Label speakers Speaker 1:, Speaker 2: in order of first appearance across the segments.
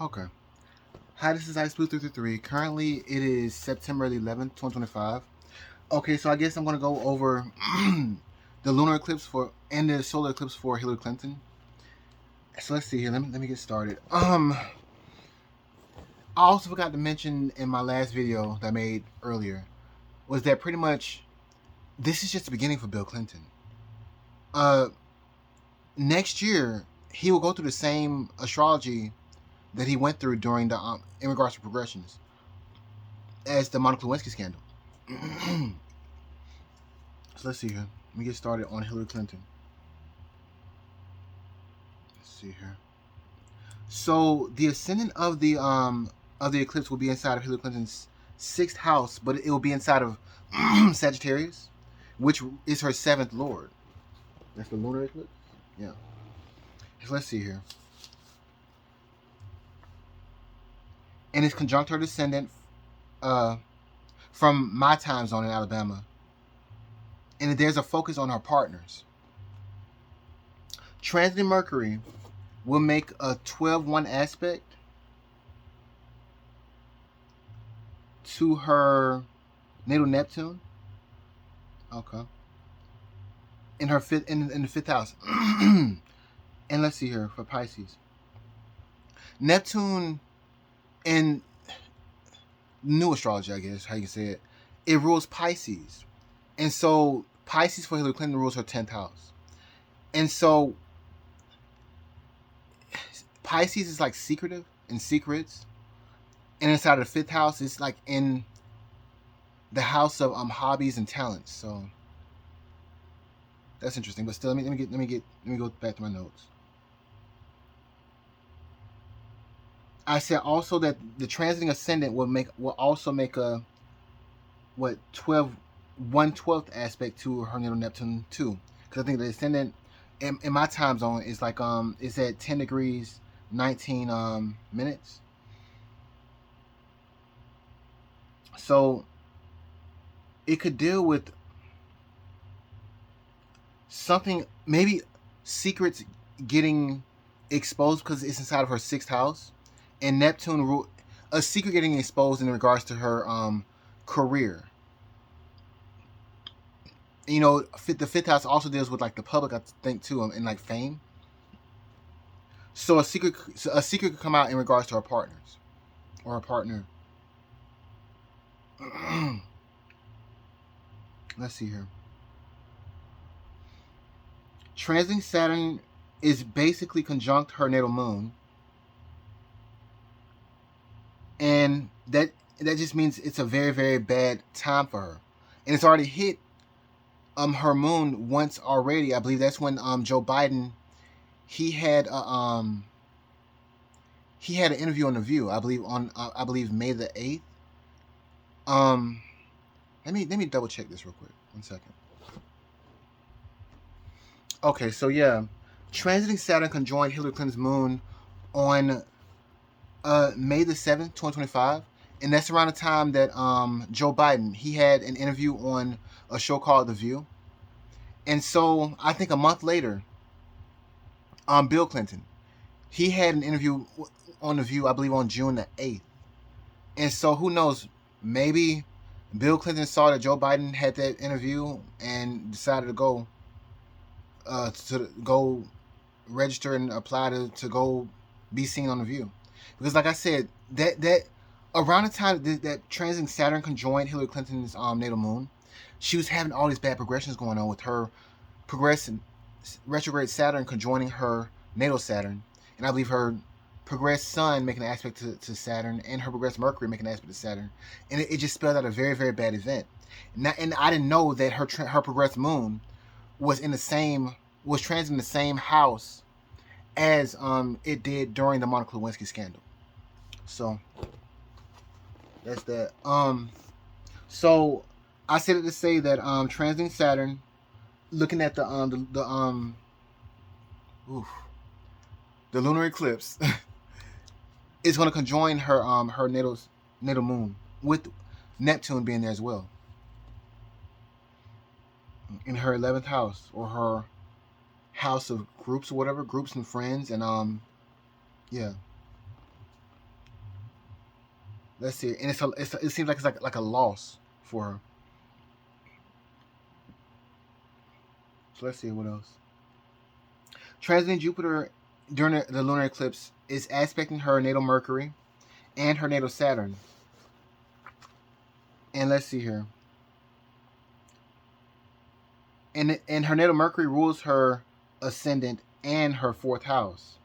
Speaker 1: Okay. Hi, this is Ice Blue 333. Currently, it is September the 11th, 2025. Okay, so I guess I'm going to go over the lunar eclipse for and the solar eclipse for Hillary Clinton. So let's see here. Let me get started. I also forgot to mention in my last video that I made earlier was that pretty much this is just the beginning for Bill Clinton. Uh, Next year he will go through the same astrology that he went through during the in regards to progressions as the Monica Lewinsky scandal. So let's see here. Let me get started on Hillary Clinton. Let's see here. So the ascendant of the eclipse will be inside of Hillary Clinton's sixth house, but it will be inside of Sagittarius, which is her seventh lord. That's the lunar eclipse. Yeah. So let's see here. And it's conjunct her descendant uh, from my time zone in Alabama. And there's a focus on her partners. Transiting Mercury will make a 12-1 aspect to her natal Neptune. Okay. In her fifth in the fifth house. And let's see here for Pisces. Neptune in new astrology, I guess how you can say it, it rules Pisces. And so Pisces for Hillary Clinton rules her 10th house. And so Pisces is like secretive and secrets. And inside of the fifth house, it's like in the house of hobbies and talents. So that's interesting. But still, let me go back to my notes. I said also that the transiting ascendant will also make a 1/12 aspect to her natal Neptune too. Because I think the ascendant in my time zone is like it's at 10 degrees 19 minutes. So it could deal with something, maybe secrets getting exposed because it's inside of her sixth house, and Neptune a secret getting exposed in regards to her career. You know, the fifth house also deals with like the public, I think too, and like fame. So a secret could come out in regards to her partners or her partner. Let's see here. Transiting Saturn is basically conjunct her natal moon, and that just means it's a very very bad time for her, and it's already hit her moon once already. I believe that's when Joe Biden he had he had an interview on The View. I believe May the 8th. Um, let me double check this real quick. 1 second. Okay, so yeah, transiting Saturn conjoined Hillary Clinton's moon on May the 7th, 2025, and that's around the time that Joe Biden he had an interview on a show called The View, and so I think a month later, Bill Clinton he had an interview on The View, I believe on June the 8th, and so who knows, maybe Bill Clinton saw that Joe Biden had that interview and decided to go register and apply to go be seen on The View, because like I said, that around the time that transiting Saturn conjoined Hillary Clinton's natal moon, she was having all these bad progressions going on with her progressing retrograde Saturn conjoining her natal Saturn, and I believe her progressed Sun making an aspect to Saturn, and her progressed Mercury making an aspect to Saturn, and it just spelled out a very very bad event. And I didn't know that her progressed Moon was in the same was transiting the same house as it did during the Monica Lewinsky scandal. So that's that. So I said it to say that transiting Saturn, looking at oof, the lunar eclipse, is going to conjoin her natal moon with Neptune being there as well in her 11th house, or her house of groups or whatever, groups and friends, and yeah. Let's see, and it seems like it's like a loss for her. So let's see what else. Transiting Jupiter during the lunar eclipse is aspecting her natal Mercury and her natal Saturn. And let's see here. And her natal Mercury rules her ascendant and her fourth house.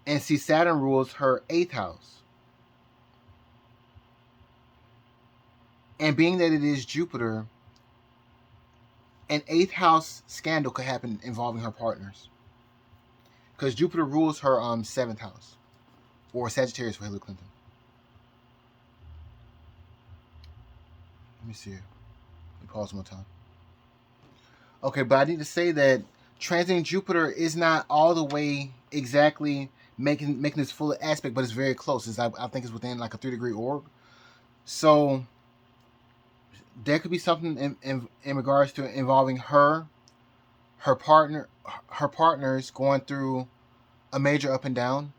Speaker 1: And see, Saturn rules her eighth house. And being that it is Jupiter, an eighth house scandal could happen involving her partners. Because Jupiter rules her seventh house. Or Sagittarius for Hillary Clinton. Let me see here. Let me pause one more time. Okay, but I need to say that transiting Jupiter is not all the way exactly making this full aspect, but it's very close. I think it's within like a 3-degree orb. So there could be something in regards to involving her partners going through a major up and down,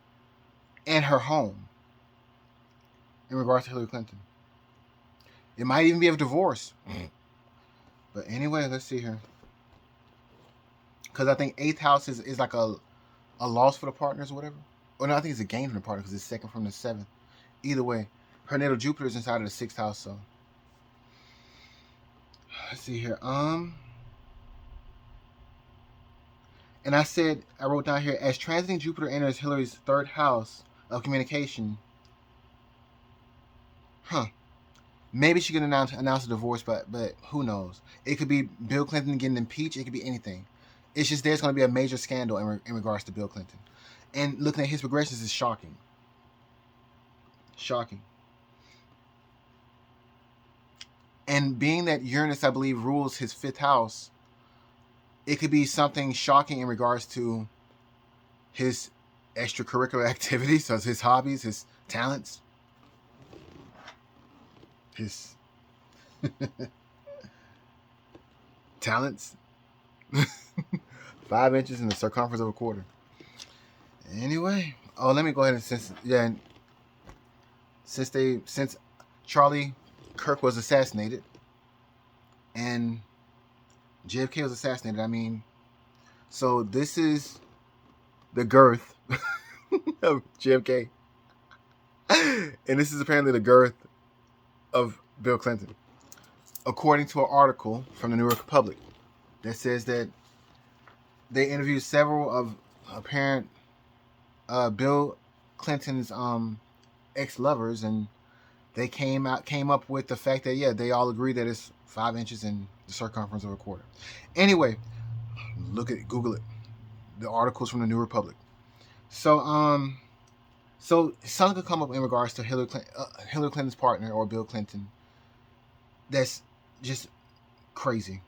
Speaker 1: and her home in regards to Hillary Clinton. It might even be a divorce. But anyway, let's see here. Because I think eighth house is like a loss for the partners or whatever. Or no, I think it's a gain from the partner because it's second from the seventh. Either way, her natal Jupiter is inside of the sixth house. So let's see here. And I wrote down here, as transiting Jupiter enters Hillary's third house of communication. Maybe she can announce a divorce, but who knows? It could be Bill Clinton getting impeached. It could be anything. It's just there's going to be a major scandal in regards to Bill Clinton. And looking at his progressions is shocking. Shocking. And being that Uranus, I believe, rules his fifth house, it could be something shocking in regards to his extracurricular activities, so his hobbies, his talents, his talents. 5 inches in the circumference of a quarter. Anyway, let me go ahead and since Charlie Kirk was assassinated and JFK was assassinated, I mean, so this is the girth of JFK, and this is apparently the girth of Bill Clinton, according to an article from the New Republic that says that they interviewed several of apparent Bill Clinton's ex-lovers, and they came up with the fact that they all agree that it's 5 inches in the circumference of a quarter. Anyway, Google it. The articles from the New Republic. So something could come up in regards to Hillary Clinton's partner or Bill Clinton. That's just crazy.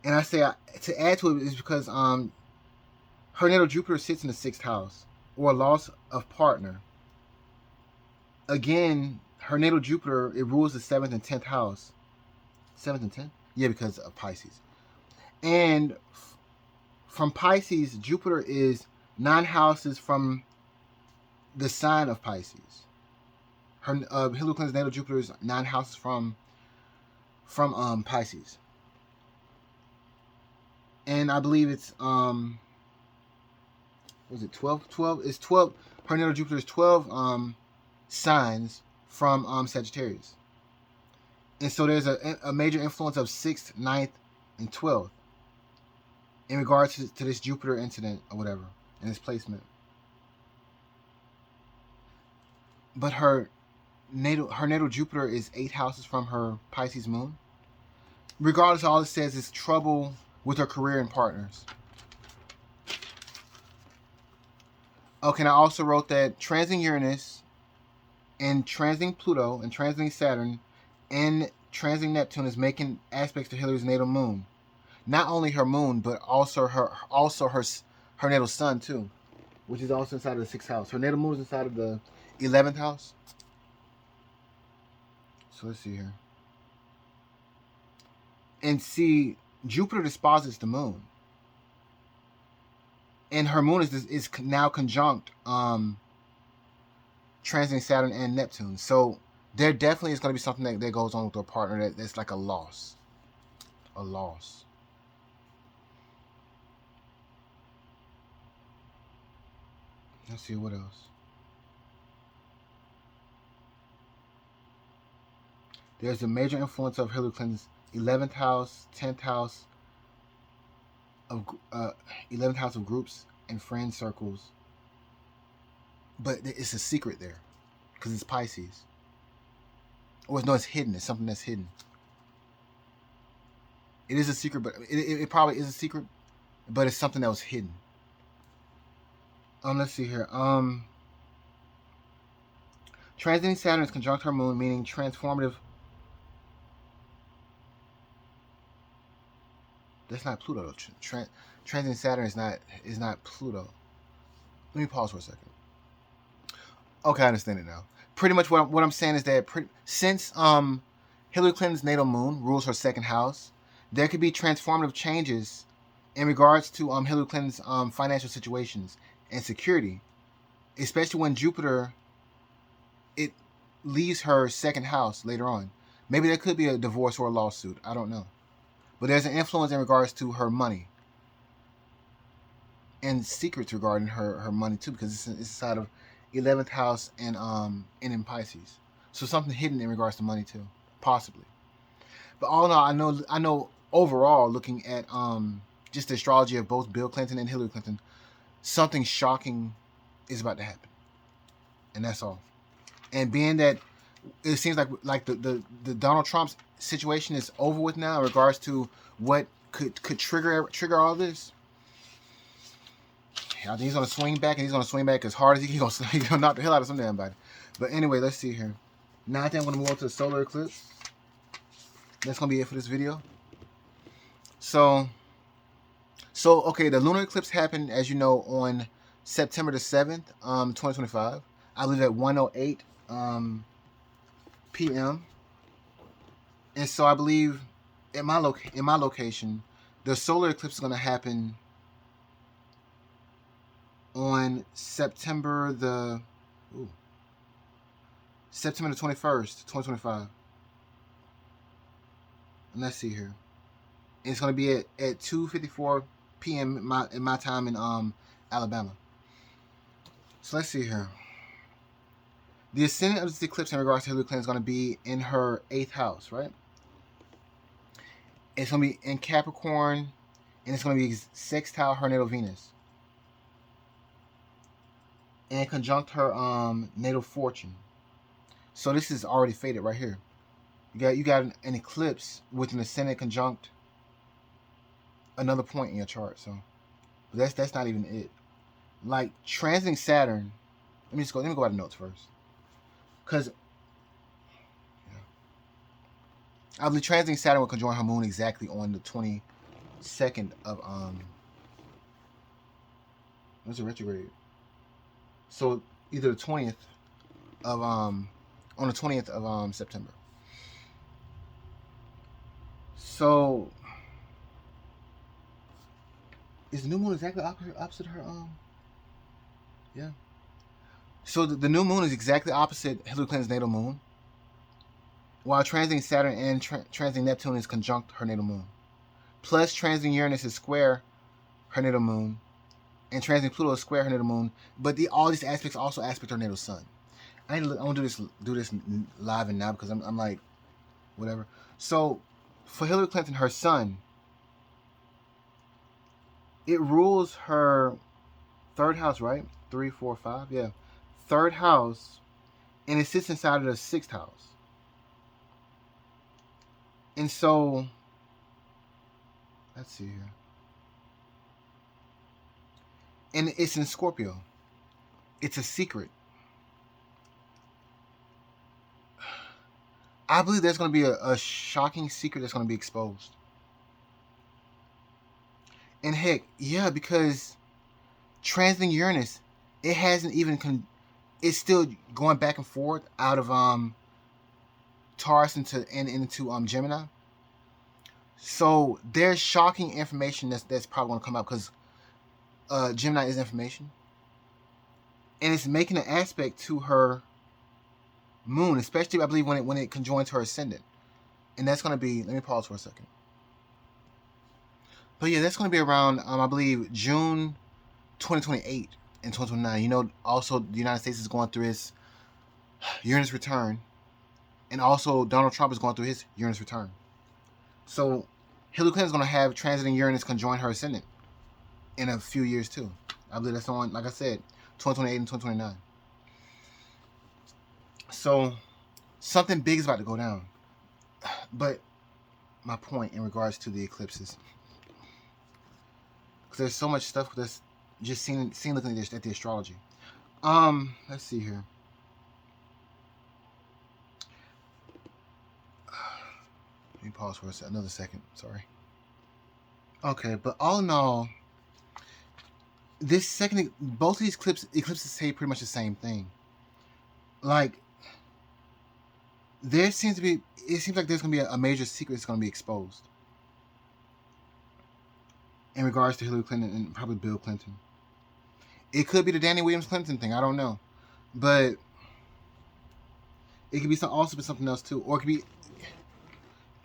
Speaker 1: And I say to add to it is because her natal Jupiter sits in the sixth house, or a loss of partner. Again, her natal Jupiter, it rules the 7th and 10th house. 7th and 10th? Yeah, because of Pisces. And from Pisces, Jupiter is 9 houses from the sign of Pisces. Hillary Clinton's natal Jupiter is 9 houses from Pisces. And I believe it's was it 12? 12 is 12. Her natal Jupiter is 12 signs from Sagittarius. And so there's a major influence of 6th, 9th, and 12th in regards to this Jupiter incident or whatever, and its placement. But her natal Jupiter is 8 houses from her Pisces moon. Regardless, all it says is trouble with her career and partners. Okay, and I also wrote that transiting Uranus and transiting Pluto and transiting Saturn and transiting Neptune is making aspects to Hillary's natal moon. Not only her moon, but also her natal sun too, which is also inside of the 6th house. Her natal moon is inside of the 11th house. So let's see here. And see, Jupiter disposits the moon. And her moon is now conjunct transiting Saturn and Neptune. So there definitely is going to be something that goes on with their partner that's like a loss. A loss. Let's see what else. There's a major influence of Hillary Clinton's 11th house, 10th house of 11th house of groups and friend circles, but it's a secret there because it's Pisces. Or no, it's hidden. It's something that's hidden. It is a secret, but it probably is a secret, but it's something that was hidden. Let's see here. Transiting Saturn is conjunct her moon, meaning transformative. That's not Pluto though. Transiting Saturn is not Pluto. Let me pause for a second. Okay, I understand it now. Pretty much what I'm saying is that since Hillary Clinton's natal moon rules her second house, there could be transformative changes in regards to Hillary Clinton's financial situations and security, especially when Jupiter it leaves her second house later on. Maybe there could be a divorce or a lawsuit. I don't know. But there's an influence in regards to her money and secrets regarding her money too, because it's inside of 11th house and in Pisces. So something hidden in regards to money too, possibly. But all in all, I know overall, looking at just the astrology of both Bill Clinton and Hillary Clinton, something shocking is about to happen, and that's all. And being that it seems like the Donald Trump's situation is over with now in regards to what could trigger all this. I think he's gonna swing back, and he's gonna swing back as hard as he's gonna knock the hell out of some damn body. But anyway, let's see here. Now I think I'm gonna move on to the solar eclipse. That's gonna be it for this video. So okay, the lunar eclipse happened, as you know, on September the 7th, 2025. I believe at 1:08 p.m. And so I believe in my location, the solar eclipse is going to happen on September the 21st, 2025. And let's see here. It's going to be at 2:54 p.m. in my time in Alabama. So let's see here. The ascendant of this eclipse in regards to Hillary Clinton is going to be in her 8th house, right? It's going to be in Capricorn, and it's going to be sextile her natal Venus, and conjunct her natal fortune. So this is already faded right here. You got an eclipse with an ascendant conjunct another point in your chart. So that's not even it. Like transiting Saturn. Let me go by the notes first. Because I believe transiting Saturn will conjoin her moon exactly on the 22nd of what's the retrograde? So either the 20th of on the 20th of September. So is the new moon exactly opposite her yeah. So the new moon is exactly opposite Hillary Clinton's natal moon, while transiting Saturn and transiting Neptune is conjunct her natal moon. Plus transiting Uranus is square her natal moon, and transiting Pluto is square her natal moon. But all these aspects also aspect her natal sun. I want to do this live and now because I'm like, whatever. So for Hillary Clinton, her sun, it rules her 3rd house, right? 3, 4, 5, yeah. 3rd house, and it sits inside of the 6th house. And so, let's see here. And it's in Scorpio. It's a secret. I believe there's going to be a shocking secret that's going to be exposed. And heck, yeah, because transiting Uranus, it hasn't even it's still going back and forth out of Taurus into Gemini. So there's shocking information that's probably going to come out because Gemini is information, and it's making an aspect to her moon, especially I believe when it conjoins her ascendant, and that's going to be. Let me pause for a second. But yeah, that's going to be around I believe June 2028 and 2029. You know, also the United States is going through its Uranus return, and also Donald Trump is going through his Uranus return. So Hillary Clinton's going to have transiting Uranus conjoin her ascendant in a few years too. I believe that's on, like I said, 2028 and 2029. So something big is about to go down. But my point in regards to the eclipses, because there's so much stuff that's just seen looking at the astrology. Let's see here. Let me pause for another second. Sorry. Okay, but all in all, this second, both of these eclipses say pretty much the same thing. Like, it seems like there's going to be a major secret that's going to be exposed in regards to Hillary Clinton and probably Bill Clinton. It could be the Danny Williams Clinton thing. I don't know. But it could be also be something else too. Or it could be,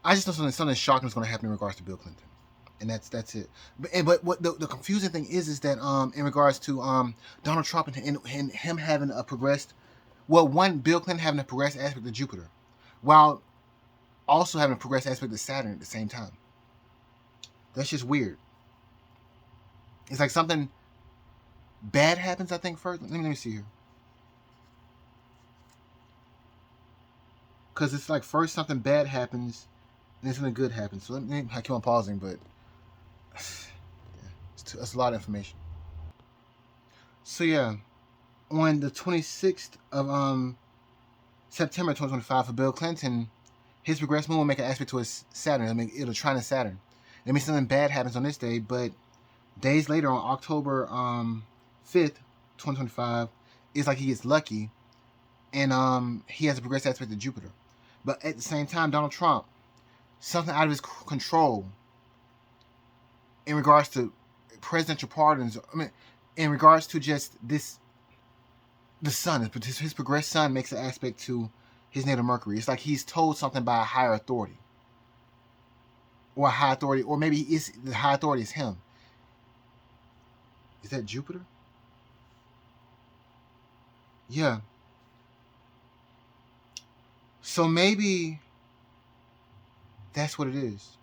Speaker 1: I just know something shocking is going to happen in regards to Bill Clinton. And that's it. But what the confusing thing is that in regards to Donald Trump and him having a progressed, Bill Clinton having a progressed aspect of Jupiter, while also having a progressed aspect of Saturn at the same time. That's just weird. It's like something bad happens, I think, first. Let me see here. Because it's like first something bad happens, and then something good happens. So I keep on pausing, but that's a lot of information. So yeah, on the 26th of September 2025 for Bill Clinton, his progressed moon will make an aspect to his Saturn. It'll trine his Saturn. That means something bad happens on this day, but days later on October 5th, 2025, it's like he gets lucky, and he has a progressed aspect of Jupiter. But at the same time, Donald Trump, something out of his control in regards to presidential pardons. I mean, in regards to just this, the sun, his progressed sun makes an aspect to his natal Mercury. It's like he's told something by a higher authority, or a high authority, or maybe the high authority is him. Is that Jupiter? Yeah. So maybe that's what it is.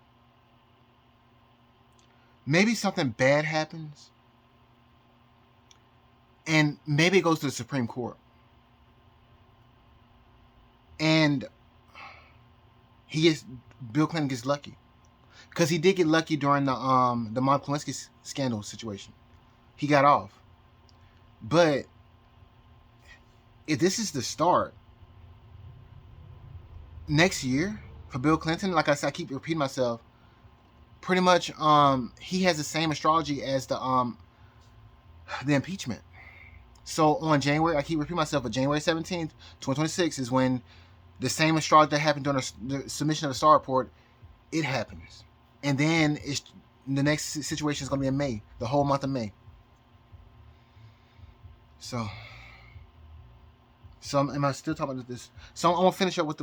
Speaker 1: Maybe something bad happens, and maybe it goes to the Supreme Court, and Bill Clinton gets lucky, because he did get lucky during the Monica Lewinsky scandal situation. He got off, but if this is the start, next year for Bill Clinton, like I said, I keep repeating myself, pretty much he has the same astrology as the impeachment. So on January, I keep repeating myself, but January 17th, 2026 is when the same astrology that happened during the submission of the star report, it happens. And then the next situation is going to be in May, the whole month of May. So am I still talking about this? So I'm gonna finish up with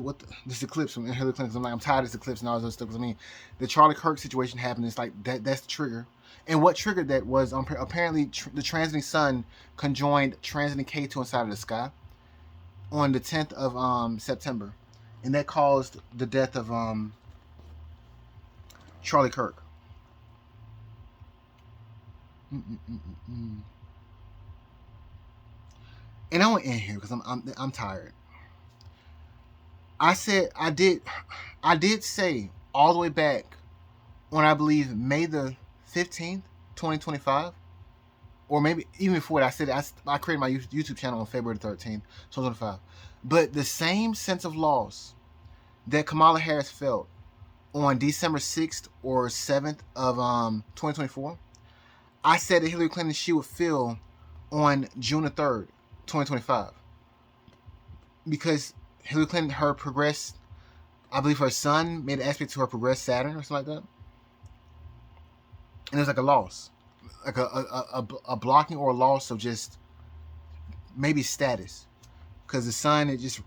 Speaker 1: this eclipse from Hillary Clinton. I'm tired of this eclipse and all this other stuff. Because I mean, the Charlie Kirk situation happened. It's like that's the trigger. And what triggered that was apparently the transiting sun conjoined transiting K2 inside of the sky on the 10th of September, and that caused the death of Charlie Kirk. And I want to end here because I'm tired. I did say all the way back on, I believe, May the 15th, 2025, or maybe even before that, I said I created my YouTube channel on February 13th, 2025. But the same sense of loss that Kamala Harris felt on December 6th or 7th of 2024, I said that Hillary Clinton, she would feel on June the 3rd, 2025. Because Hillary Clinton, her progressed, I believe her son made an aspect to her progressed Saturn or something like that. And it was like a loss. Like a blocking or a loss of just maybe status. Because the sun, it just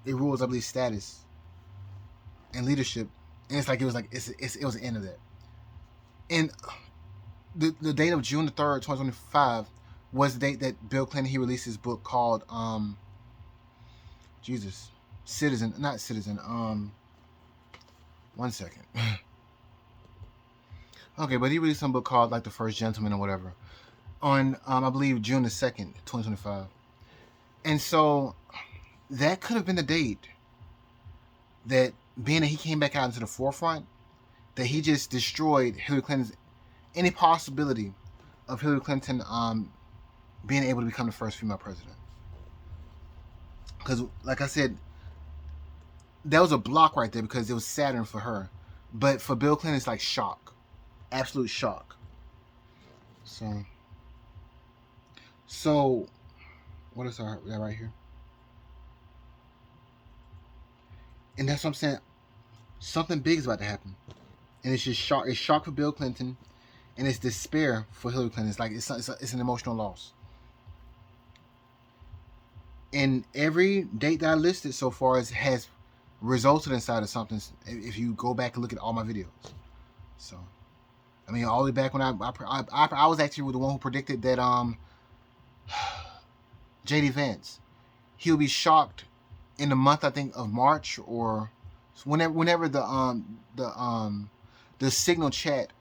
Speaker 1: it rules, I believe, status and leadership, and it's like it was the end of that. And the date of June the 3rd, 2025, was the date that Bill Clinton he released his book called Jesus, Citizen, not Citizen. One second. Okay, but he released some book called like The First Gentleman or whatever on I believe June the 2nd, 2025. And so that could have been the date that, being that he came back out into the forefront, that he just destroyed Hillary Clinton's any possibility of Hillary Clinton being able to become the first female president. Because, like I said, that was a block right there because it was Saturn for her. But for Bill Clinton, it's like shock. Absolute shock. So what is that right here? And that's what I'm saying. Something big is about to happen. And it's just shock. It's shock for Bill Clinton. And it's despair for Hillary Clinton. It's like it's an emotional loss. And every date that I listed so far has resulted inside of something. If you go back and look at all my videos, so I mean, all the way back when I was actually the one who predicted that JD Vance, he'll be shocked in the month, I think, of March, or whenever the Signal chat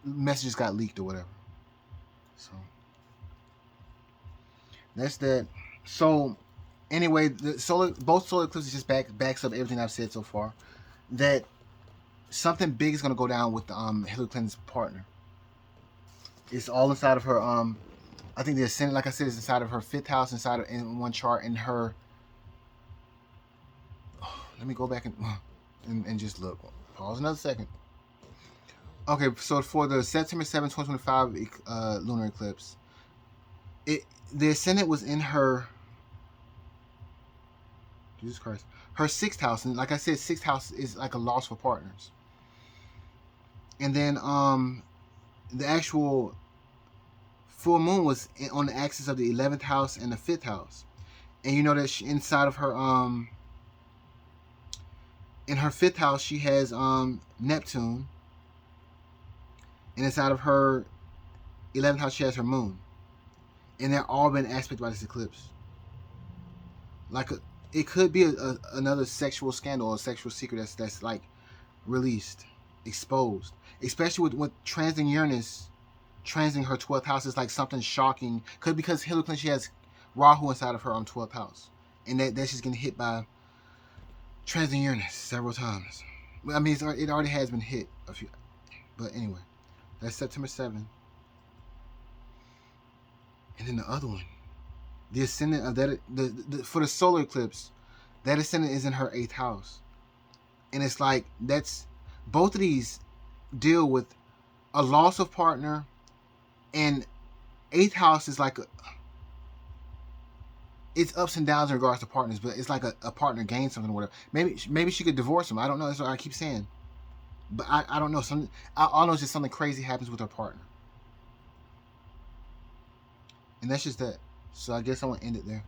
Speaker 1: messages got leaked or whatever. So that's that. So anyway, both solar eclipses just backs up everything I've said so far. That something big is gonna go down with Hillary Clinton's partner. It's all inside of her. I think the ascendant, like I said, is inside of her 5th house, in one chart. In her. Let me go back and just look. Pause another second. Okay, so for the September 7, 2025 lunar eclipse, the ascendant was in her. Jesus Christ, her 6th house, and like I said, 6th house is like a loss for partners. And then the actual full moon was on the axis of the 11th house and the 5th house, and you know that inside of her in her 5th house she has Neptune, and inside of her 11th house she has her moon, and they're all been aspected by this eclipse. Like it could be another sexual scandal or sexual secret that's like released, exposed, especially with transing Uranus, transing her 12th house. Is like something shocking, because Hillary Clinton, she has Rahu inside of her 12th house, and that's just getting hit by transing Uranus several times. I mean, it already has been hit a few, but anyway, that's September 7th. And then the other one, the ascendant of that, for the solar eclipse, that ascendant is in her 8th house, and it's like that's both of these deal with a loss of partner, and 8th house is like it's ups and downs in regards to partners, but it's like a partner gains something or whatever. Maybe she could divorce him. I don't know. That's what I keep saying, but I don't know. All I know is just something crazy happens with her partner, and that's just that. So I guess I want to end it there.